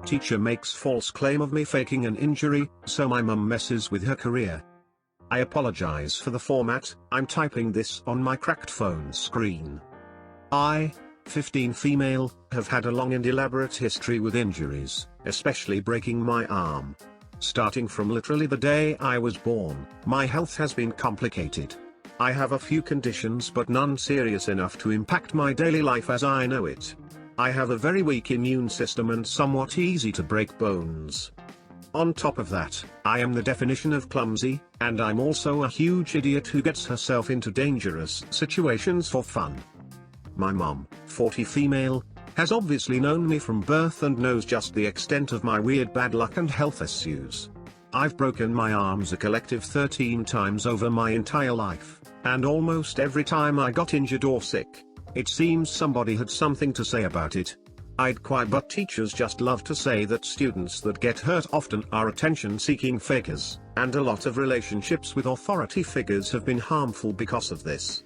Teacher makes false claim of me faking an injury, so my mum messes with her career. I apologize for the format, I'm typing this on my cracked phone screen. I, 15 female, have had a long and elaborate history with injuries, especially breaking my arm. Starting from literally the day I was born, my health has been complicated. I have a few conditions but none serious enough to impact my daily life as I know it. I have a very weak immune system and somewhat easy to break bones. On top of that, I am the definition of clumsy, and I'm also a huge idiot who gets herself into dangerous situations for fun. My mom, 40 female, has obviously known me from birth and knows just the extent of my weird bad luck and health issues. I've broken my arms a collective 13 times over my entire life, and almost every time I got injured or sick, it seems somebody had something to say about it. I'd cry, but teachers just love to say that students that get hurt often are attention-seeking fakers, and a lot of relationships with authority figures have been harmful because of this.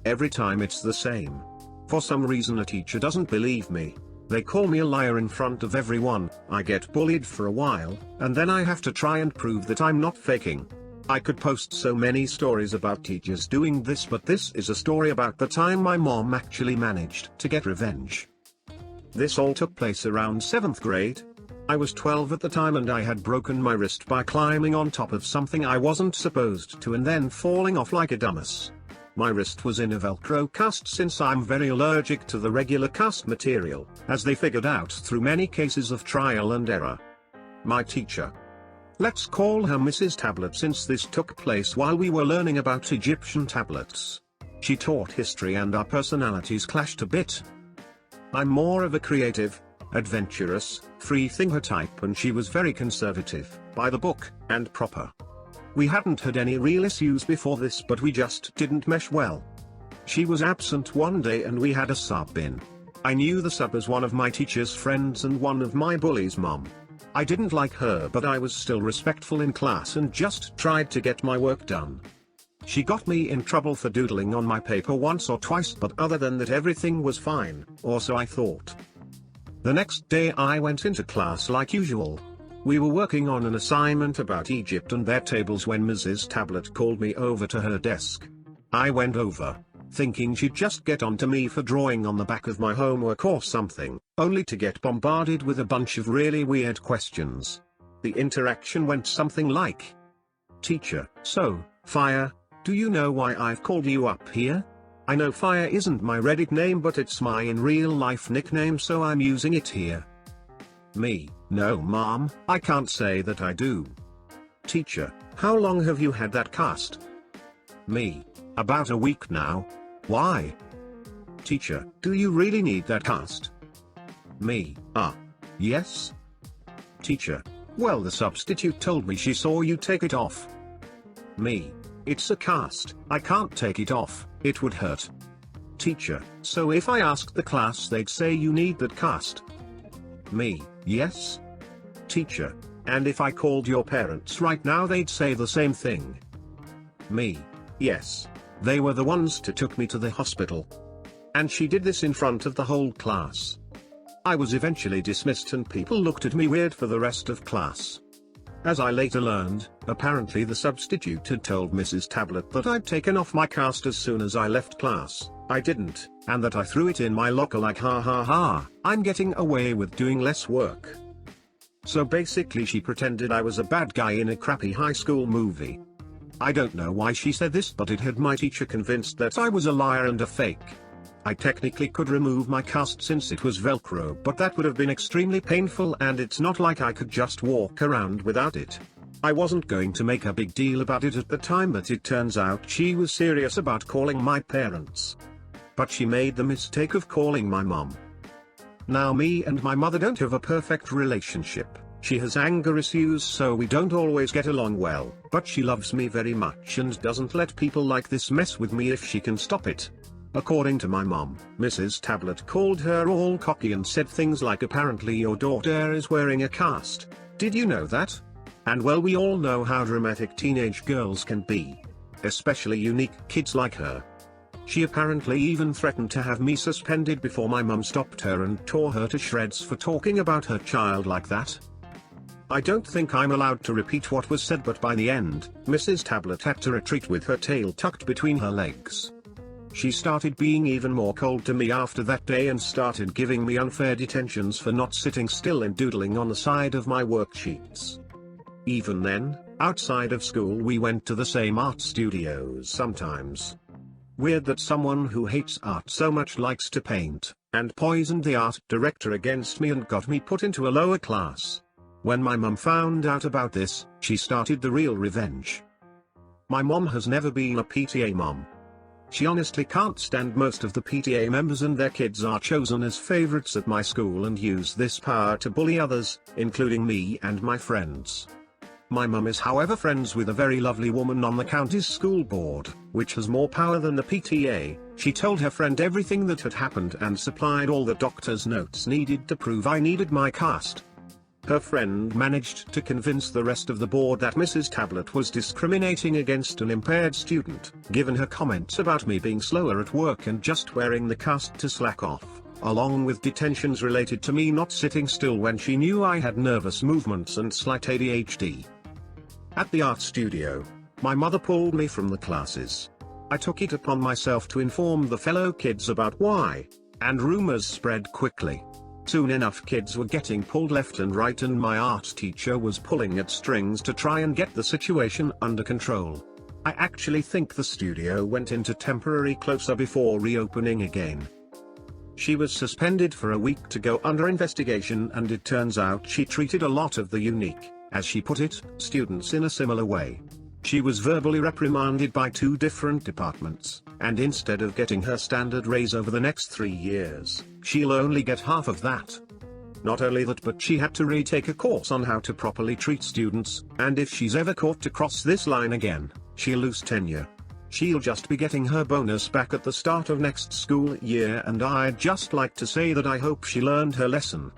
Every time it's the same. For some reason a teacher doesn't believe me. They call me a liar in front of everyone, I get bullied for a while, and then I have to try and prove that I'm not faking. I could post so many stories about teachers doing this, but this is a story about the time my mom actually managed to get revenge. This all took place around 7th grade. I was 12 at the time and I had broken my wrist by climbing on top of something I wasn't supposed to and then falling off like a dumbass. My wrist was in a Velcro cast since I'm very allergic to the regular cast material, as they figured out through many cases of trial and error. My teacher. Let's call her Mrs. Tablet since this took place while we were learning about Egyptian tablets. She taught history and our personalities clashed a bit. I'm more of a creative, adventurous, free-thinker type and she was very conservative, by the book, and proper. We hadn't had any real issues before this but we just didn't mesh well. She was absent one day and we had a sub in. I knew the sub as one of my teacher's friends and one of my bully's mom. I didn't like her but I was still respectful in class and just tried to get my work done. She got me in trouble for doodling on my paper once or twice, but other than that everything was fine, or so I thought. The next day I went into class like usual. We were working on an assignment about Egypt and their tables when Mrs. Tablet called me over to her desk. I went over, thinking she'd just get onto me for drawing on the back of my homework or something, only to get bombarded with a bunch of really weird questions. The interaction went something like, "Teacher, so, Fire, do you know why I've called you up here? I know Fire isn't my Reddit name but it's my in real life nickname so I'm using it here." Me, "No mom, I can't say that I do." Teacher, "How long have you had that cast?" Me, "About a week now. Why?" Teacher, "Do you really need that cast?" Me, yes." Teacher, "Well, the substitute told me she saw you take it off." Me, "It's a cast, I can't take it off, it would hurt." Teacher, "So if I asked the class they'd say you need that cast?" Me, "Yes." Teacher, "And if I called your parents right now they'd say the same thing?" Me, "Yes. They were the ones who took me to the hospital. And she did this in front of the whole class." I was eventually dismissed and people looked at me weird for the rest of class. As I later learned, apparently the substitute had told Mrs. Tablet that I'd taken off my cast as soon as I left class. I didn't, and that I threw it in my locker like ha ha ha, I'm getting away with doing less work. So basically she pretended I was a bad guy in a crappy high school movie. I don't know why she said this but it had my teacher convinced that I was a liar and a fake. I technically could remove my cast since it was Velcro but that would have been extremely painful and it's not like I could just walk around without it. I wasn't going to make a big deal about it at the time but it turns out she was serious about calling my parents. But she made the mistake of calling my mom. Now me and my mother don't have a perfect relationship. She has anger issues so we don't always get along well, but she loves me very much and doesn't let people like this mess with me if she can stop it. According to my mom, Mrs. Tablet called her all cocky and said things like, "Apparently your daughter is wearing a cast. Did you know that?" And well, we all know how dramatic teenage girls can be. Especially unique kids like her. She apparently even threatened to have me suspended before my mum stopped her and tore her to shreds for talking about her child like that. I don't think I'm allowed to repeat what was said, but by the end, Mrs. Tablet had to retreat with her tail tucked between her legs. She started being even more cold to me after that day and started giving me unfair detentions for not sitting still and doodling on the side of my worksheets. Even then, outside of school we went to the same art studios sometimes. Weird that someone who hates art so much likes to paint, and poisoned the art director against me and got me put into a lower class. When my mum found out about this, she started the real revenge. My mom has never been a PTA mom. She honestly can't stand most of the PTA members, and their kids are chosen as favorites at my school and use this power to bully others, including me and my friends. My mum is however friends with a very lovely woman on the county's school board, which has more power than the PTA. She told her friend everything that had happened and supplied all the doctor's notes needed to prove I needed my cast. Her friend managed to convince the rest of the board that Mrs. Tablet was discriminating against an impaired student, given her comments about me being slower at work and just wearing the cast to slack off, along with detentions related to me not sitting still when she knew I had nervous movements and slight ADHD. At the art studio, my mother pulled me from the classes. I took it upon myself to inform the fellow kids about why, and rumors spread quickly. Soon enough kids were getting pulled left and right, and my art teacher was pulling at strings to try and get the situation under control. I actually think the studio went into temporary closure before reopening again. She was suspended for a week to go under investigation, and it turns out she treated a lot of the unique, as she put it, students in a similar way. She was verbally reprimanded by 2 different departments, and instead of getting her standard raise over the next 3 years, she'll only get half of that. Not only that, but she had to retake a course on how to properly treat students, and if she's ever caught to cross this line again, she'll lose tenure. She'll just be getting her bonus back at the start of next school year, and I'd just like to say that I hope she learned her lesson.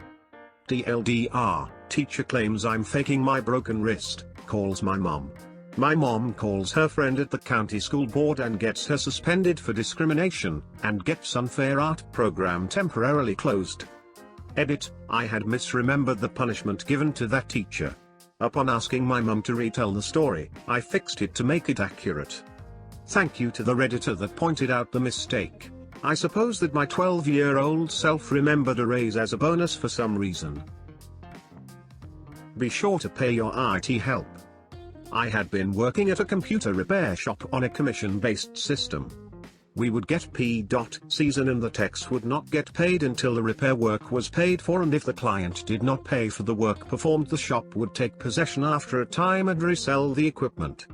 TLDR, teacher claims I'm faking my broken wrist, calls my mom. My mom calls her friend at the county school board and gets her suspended for discrimination, and gets unfair art program temporarily closed. Edit, I had misremembered the punishment given to that teacher. Upon asking my mum to retell the story, I fixed it to make it accurate. Thank you to the Redditor that pointed out the mistake. I suppose that my 12-year-old self remembered a raise as a bonus for some reason. Be sure to pay your IT help. I had been working at a computer repair shop on a commission-based system. We would get P.Cs and the techs would not get paid until the repair work was paid for, and if the client did not pay for the work performed, the shop would take possession after a time and resell the equipment.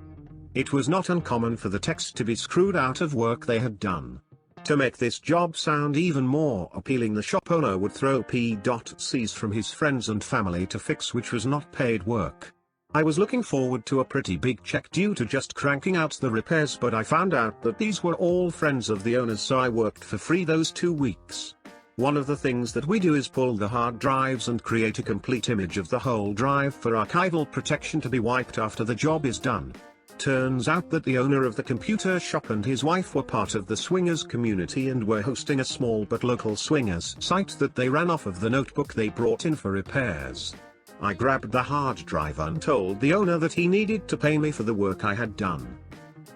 It was not uncommon for the techs to be screwed out of work they had done. To make this job sound even more appealing, the shop owner would throw P.Cs from his friends and family to fix which was not paid work. I was looking forward to a pretty big check due to just cranking out the repairs, but I found out that these were all friends of the owners, so I worked for free those 2 weeks. One of the things that we do is pull the hard drives and create a complete image of the whole drive for archival protection to be wiped after the job is done. Turns out that the owner of the computer shop and his wife were part of the swingers community and were hosting a small but local swingers site that they ran off of the notebook they brought in for repairs. I grabbed the hard drive and told the owner that he needed to pay me for the work I had done.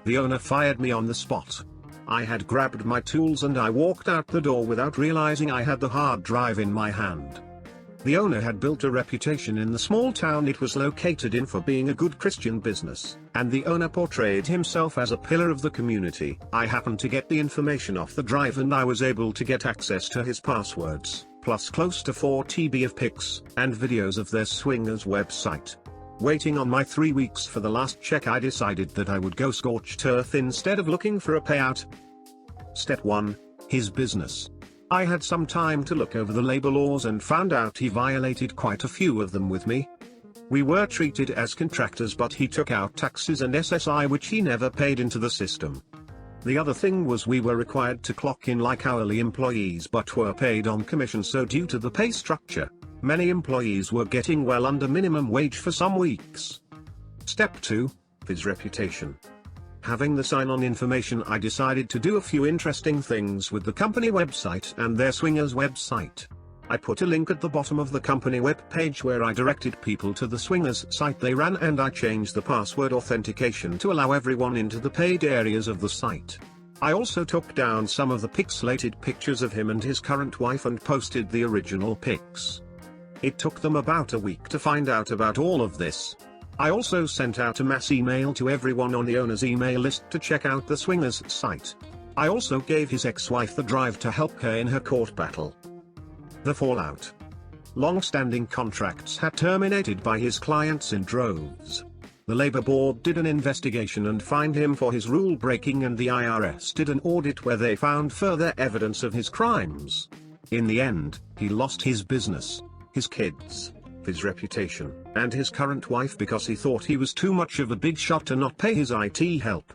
The owner fired me on the spot. I had grabbed my tools and I walked out the door without realizing I had the hard drive in my hand. The owner had built a reputation in the small town it was located in for being a good Christian business, and the owner portrayed himself as a pillar of the community. I happened to get the information off the drive and I was able to get access to his passwords, plus close to 4 TB of pics and videos of their swingers website. Waiting on my 3 weeks for the last check, I decided that I would go scorched earth instead of looking for a payout. Step 1. His business. I had some time to look over the labor laws and found out he violated quite a few of them with me. We were treated as contractors, but he took out taxes and SSI which he never paid into the system. The other thing was we were required to clock in like hourly employees but were paid on commission, so due to the pay structure, many employees were getting well under minimum wage for some weeks. Step 2. His reputation. Having the sign-on information, I decided to do a few interesting things with the company website and their swingers website. I put a link at the bottom of the company webpage where I directed people to the swingers site they ran, and I changed the password authentication to allow everyone into the paid areas of the site. I also took down some of the pixelated pictures of him and his current wife and posted the original pics. It took them about a week to find out about all of this. I also sent out a mass email to everyone on the owner's email list to check out the swingers site. I also gave his ex-wife the drive to help her in her court battle. The fallout. Long-standing contracts had terminated by his clients in droves. The Labor Board did an investigation and fined him for his rule breaking, and the IRS did an audit where they found further evidence of his crimes. In the end, he lost his business, his kids, his reputation, and his current wife because he thought he was too much of a big shot to not pay his IT help.